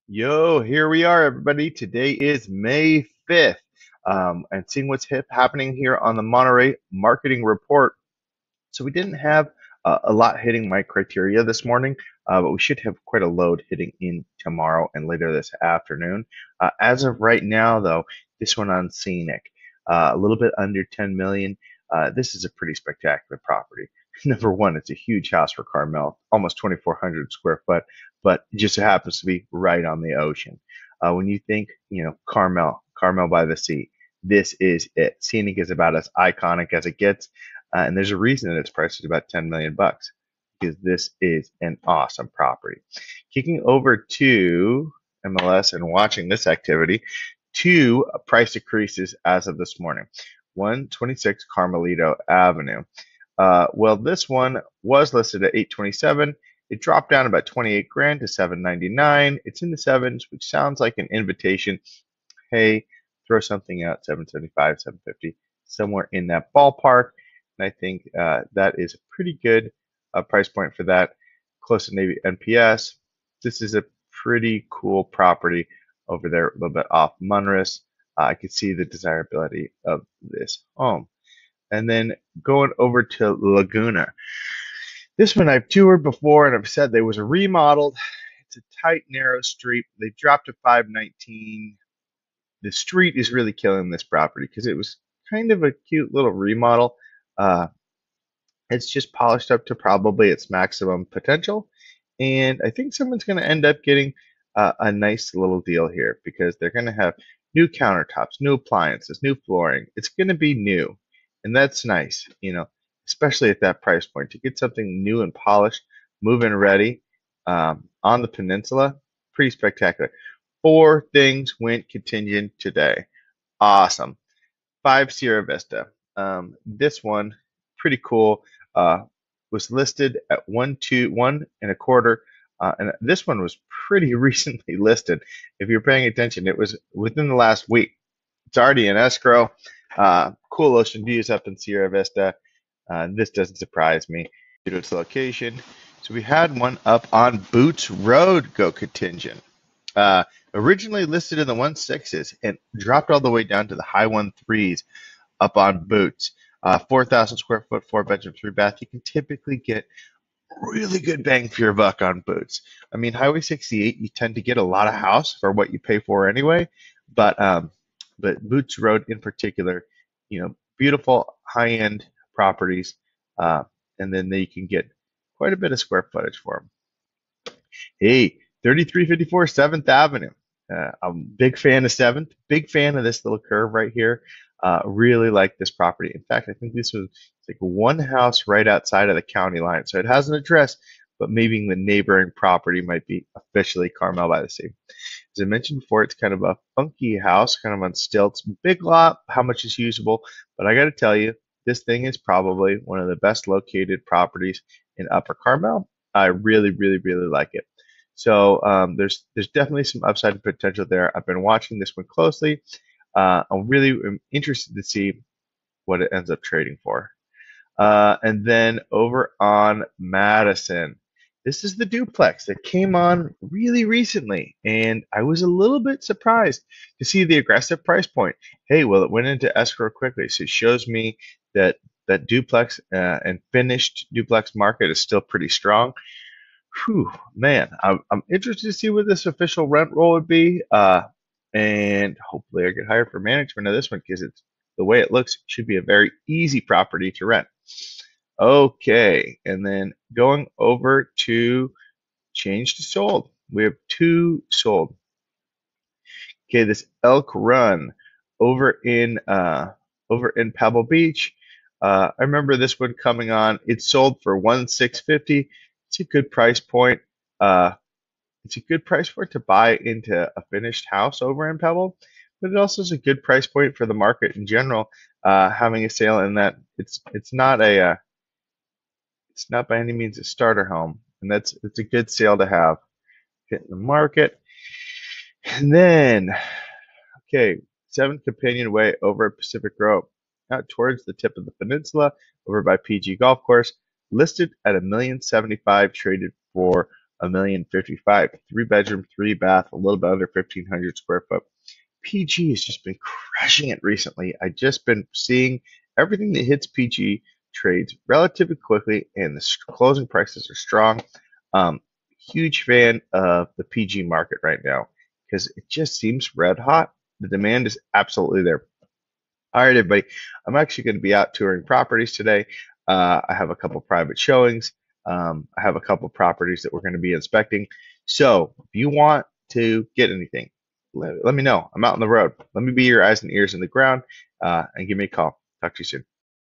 Yo, here we are, everybody. Today is May 5th, and seeing what's happening here on the Monterey Marketing Report. So we didn't have a lot hitting my criteria this morning, but we should have quite a load hitting in tomorrow and later this afternoon. As of right now, though, this one on Scenic, a little bit under 10 million. This is a pretty spectacular property. Number one, it's a huge house for Carmel, almost 2,400 square foot, but it just happens to be right on the ocean. When you think, Carmel-By-The-Sea, this is it. Scenic is about as iconic as it gets. And there's a reason that it's priced at about 10 million bucks because this is an awesome property. Kicking over to MLS and watching this activity, two price decreases as of this morning. 126 Carmelita Avenue. Well, this one was listed at 827. It dropped down about 28 grand to 799. It's in the sevens, which sounds like an invitation. Hey, throw something out, 775, 750, somewhere in that ballpark. And I think that is a pretty good price point for that, close to maybe NPS. This is a pretty cool property over there, a little bit off Munris. I could see the desirability of this home. And then going over to Laguna. This one I've toured before, and I've said there was a remodeled. It's a tight, narrow street. They dropped to 519. The street is really killing this property because it was kind of a cute little remodel. It's just polished up to probably its maximum potential. And I think someone's going to end up getting a nice little deal here because they're going to have new countertops, new appliances, new flooring. It's going to be new. And that's nice, especially at that price point. To get something new and polished, move-in ready on the peninsula, pretty spectacular. 4 things went contingent today. Awesome. 5 Sierra Vista. This one, pretty cool. Was listed at 1.25, and this one was pretty recently listed. If you're paying attention, it was within the last week. It's already in escrow. Cool ocean views up in Sierra Vista. This doesn't surprise me due to its location. So we had one up on Boots Road go contingent. Originally listed in the 1.6s and dropped all the way down to the high 1.3s up on Boots. 4,000 square foot, 4-bedroom, 3-bath. You can typically get really good bang for your buck on Boots. I mean, Highway 68, you tend to get a lot of house for what you pay for anyway, but Boots Road in particular, beautiful high-end properties, and then you can get quite a bit of square footage for them. Hey, 3354 7th Avenue. I'm a big fan of 7th, big fan of this little curve right here. Really like this property. In fact, I think this was like one house right outside of the county line. So it has an address, but maybe the neighboring property might be officially Carmel-By-The-Sea. As I mentioned before, it's kind of a funky house, kind of on stilts. Big lot, how much is usable? But I got to tell you, this thing is probably one of the best located properties in Upper Carmel. I really, really, really like it. So there's definitely some upside potential there. I've been watching this one closely. I'm really interested to see what it ends up trading for. And then over on Madison, this is the duplex that came on really recently, and I was a little bit surprised to see the aggressive price point. Hey, well, it went into escrow quickly, so it shows me that duplex and finished duplex market is still pretty strong. Whew, man, I'm interested to see what this official rent roll would be. And hopefully I get hired for management of this one because it's the way it looks should be a very easy property to rent. Okay, and then going over to change to sold. We have 2 sold. Okay, this Elk Run over in Pebble Beach. I remember this one coming on. It sold for 1,650. It's a good price point. It's a good price point to buy into a finished house over in Pebble, but it also is a good price point for the market in general. Having a sale in that it's not by any means a starter home, and it's a good sale to have hit in the market. And then, okay, 7th Companionway over at Pacific Grove, out towards the tip of the peninsula, over by PG Golf Course, listed at $1,075,000, traded for 1,055,000. 3 bedroom, 3 bath, a little bit under 1,500 square foot. PG has just been crushing it recently. I just been seeing everything that hits PG trades relatively quickly, and the closing prices are strong. Huge fan of the PG market right now because it just seems red hot. The demand is absolutely there. All right, everybody. I'm actually going to be out touring properties today. I have a couple private showings. I have a couple properties that we're going to be inspecting. So if you want to get anything, let me know. I'm out on the road. Let me be your eyes and ears in the ground, and give me a call. Talk to you soon.